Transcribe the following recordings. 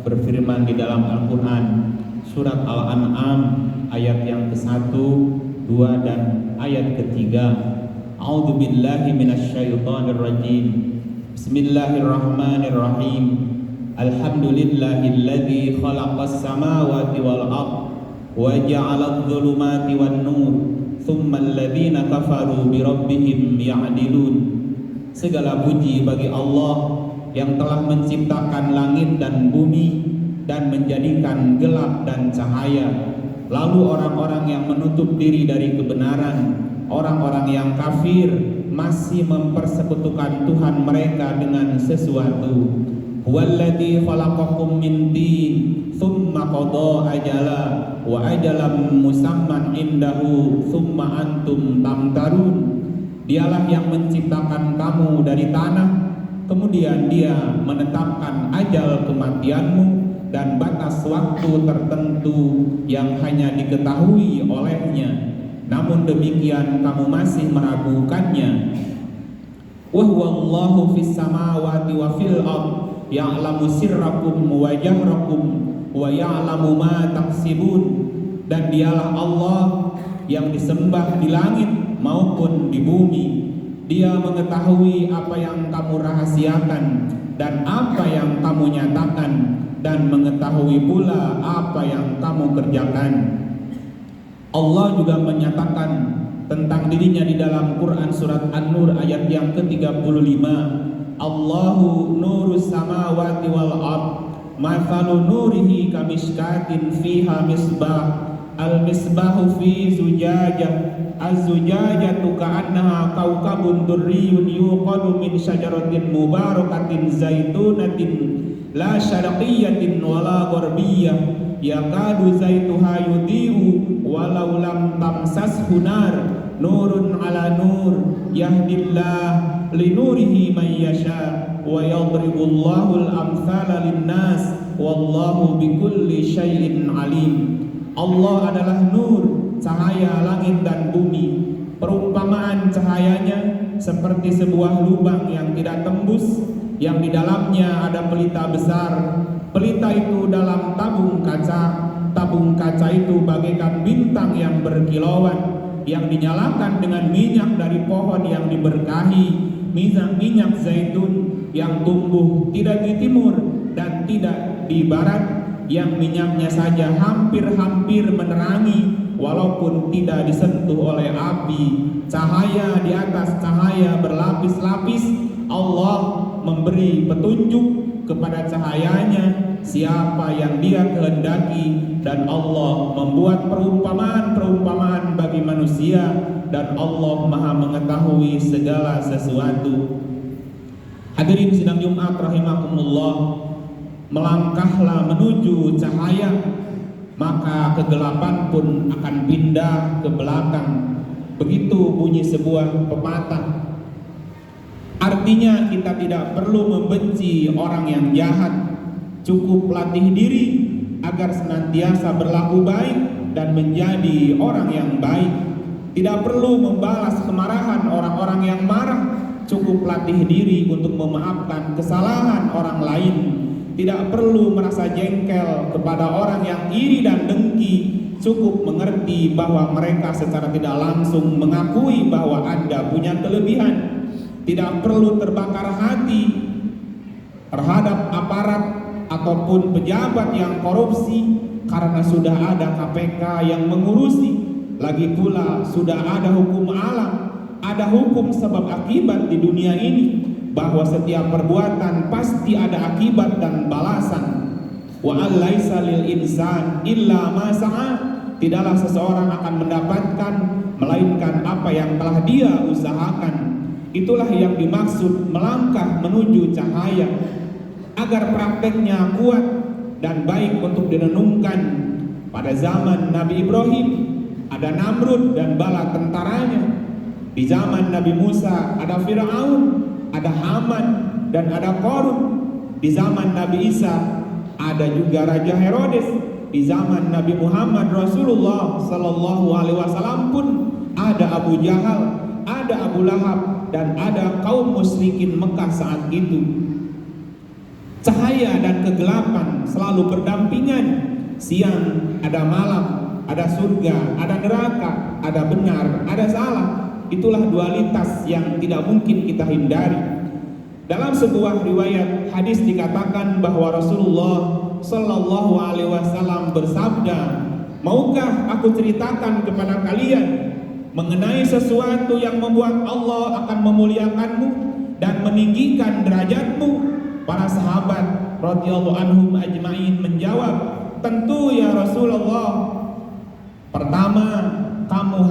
berfirman di dalam Al-Quran surat Al-An'am ayat yang ke-1, 2 dan ayat ke-3. A'udzu billahi minasyaitonir rajim. Bismillahirrahmanirrahim. Alhamdulillahilladzi khalaqas samawati wal ardh wa ja'aladh dhulumati wan nur tsummal ladzina kafaru bi rabbihim ya'dilun. Segala puji bagi Allah yang telah menciptakan langit dan bumi dan menjadikan gelap dan cahaya. Lalu orang-orang yang menutup diri dari kebenaran, orang-orang yang kafir masih mempersekutukan Tuhan mereka dengan sesuatu. Huwallazi khalaqakum min tin tsumma qada ajala wa ajalam musamman indahu tsumma antum tamtarun. Dialah yang menciptakan kamu dari tanah, kemudian dia menetapkan ajal kematianmu dan batas waktu tertentu yang hanya diketahui olehnya. Namun demikian kamu masih meragukannya. Wa huwallahu fis samawati wa fil ardh ya'lamu sirrakum wa jahrakum wa ya'lamu ma taksibun. Dan dialah Allah yang disembah di langit maupun di bumi. Dia mengetahui apa yang kamu rahasiakan dan apa yang kamu nyatakan, dan mengetahui pula apa yang kamu kerjakan. Allah juga menyatakan tentang dirinya di dalam Quran surat An-Nur ayat yang ke-35. Allahu nurus samawati wal ardh mathalu nurihi kamishkatin fiha misbah al-misbahu fi zujajah az-zujajatu ka'annaha kawkabun durriyun yuqadu min syajaratin mubarakatin zaitunatin la syarqiyyatin wala gharbiyah yakadu zaituha yudhi'u walau lam tamsashu nar nurun ala nur yahdillah linurihi man yasha wa yadribullahu al-amthala linnas wallahu bikulli syai'in alim. Allah adalah nur, cahaya langit dan bumi. Perumpamaan cahayanya seperti sebuah lubang yang tidak tembus, yang di dalamnya ada pelita besar. Pelita itu dalam tabung kaca. Tabung kaca itu bagaikan bintang yang berkilauan, yang dinyalakan dengan minyak dari pohon yang diberkahi, minyak zaitun yang tumbuh tidak di timur dan tidak di barat, yang minyaknya saja hampir-hampir menerangi walaupun tidak disentuh oleh api. Cahaya di atas cahaya berlapis-lapis. Allah memberi petunjuk kepada cahayanya siapa yang dia kehendaki, dan Allah membuat perumpamaan-perumpamaan bagi manusia, dan Allah Maha mengetahui segala sesuatu. Hadirin sidang Jumat rahimakumullah, melangkahlah menuju cahaya, maka kegelapan pun akan pindah ke belakang. Begitu bunyi sebuah pepatah. Artinya kita tidak perlu membenci orang yang jahat, cukup latih diri agar senantiasa berlaku baik dan menjadi orang yang baik. Tidak perlu membalas kemarahan orang-orang yang marah, cukup latih diri untuk memaafkan kesalahan orang lain. Tidak perlu merasa jengkel kepada orang yang iri dan dengki, cukup mengerti bahwa mereka secara tidak langsung mengakui bahwa Anda punya kelebihan. Tidak perlu terbakar hati terhadap aparat ataupun pejabat yang korupsi, karena sudah ada KPK yang mengurusi. Lagi pula sudah ada hukum alam, ada hukum sebab akibat di dunia ini, bahwa setiap perbuatan pasti ada akibat dan balasan. Wa alaisa lil insan illa ma sa'a. Tidaklah seseorang akan mendapatkan melainkan apa yang telah dia usahakan. Itulah yang dimaksud melangkah menuju cahaya, agar prakteknya kuat dan baik untuk direnungkan. Pada zaman Nabi Ibrahim ada Namrud dan bala tentaranya. Di zaman Nabi Musa ada Fir'aun, ada Haman, dan ada Qarun. Di zaman Nabi Isa ada juga Raja Herodes. Di zaman Nabi Muhammad Rasulullah Sallallahu Alaihi Wasallam pun ada Abu Jahal, ada Abu Lahab, dan ada kaum musyrikin Mekah saat itu. Cahaya dan kegelapan selalu berdampingan. Siang ada malam, ada surga, ada neraka, ada benar, ada salah. Itulah dualitas yang tidak mungkin kita hindari. Dalam sebuah riwayat hadis dikatakan bahwa Rasulullah Sallallahu Alaihi Wasallam bersabda, maukah aku ceritakan kepada kalian mengenai sesuatu yang membuat Allah akan memuliakanmu dan meninggikan derajatmu? Para sahabat radhiyallahu anhum ajma'in menjawab, tentu ya Rasulullah. Pertama, kamu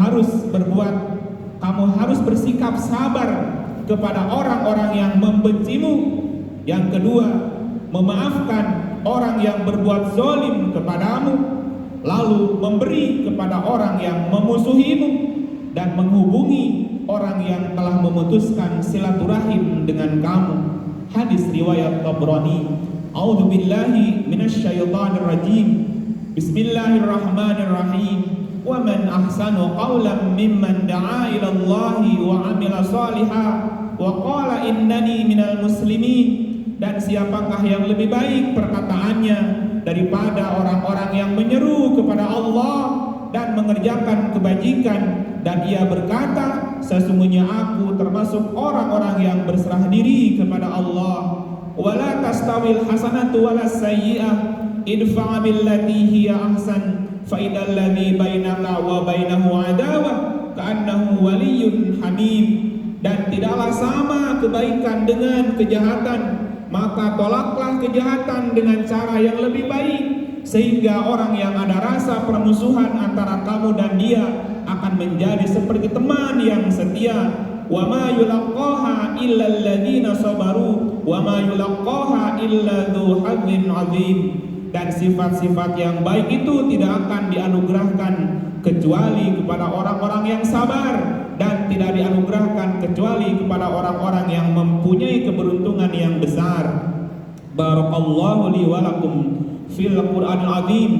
harus bersikap sabar kepada orang-orang yang membencimu. Yang kedua, memaafkan orang yang berbuat zalim kepadamu, lalu memberi kepada orang yang memusuhimu, dan menghubungi orang yang telah memutuskan silaturahim dengan kamu. Hadis riwayat Tabrani. A'udzu billahi minasyaitonir rajim. Bismillahirrahmanirrahim. Wa man ahsanu qawlan mimman da'a ila Allahi wa 'amila shalihan wa qala innani minal muslimin. Dan siapakah yang lebih baik perkataannya daripada orang-orang yang menyeru kepada Allah dan mengerjakan kebajikan, dan ia berkata, sesungguhnya aku termasuk orang-orang yang berserah diri kepada Allah. Wala tastawil hasanatu walas sayyi'ah idfa' billati hiya ahsan fa idzal ladzi bainaka wa bainahu adawah ka'annahu waliyyun hamim. Dan tidaklah sama kebaikan dengan kejahatan, maka tolaklah kejahatan dengan cara yang lebih baik, sehingga orang yang ada rasa permusuhan antara kamu dan dia akan menjadi seperti teman yang setia. Wa ma yulaqqaha illa alladziina sabaru wa ma yulaqqaha illa dzu hazzin 'adzim. Dan sifat-sifat yang baik itu tidak akan dianugerahkan kecuali kepada orang-orang yang sabar, dan tidak dianugerahkan kecuali kepada orang-orang yang mempunyai keberuntungan yang besar. Barakallahu li wa lakum fil Qur'anil azim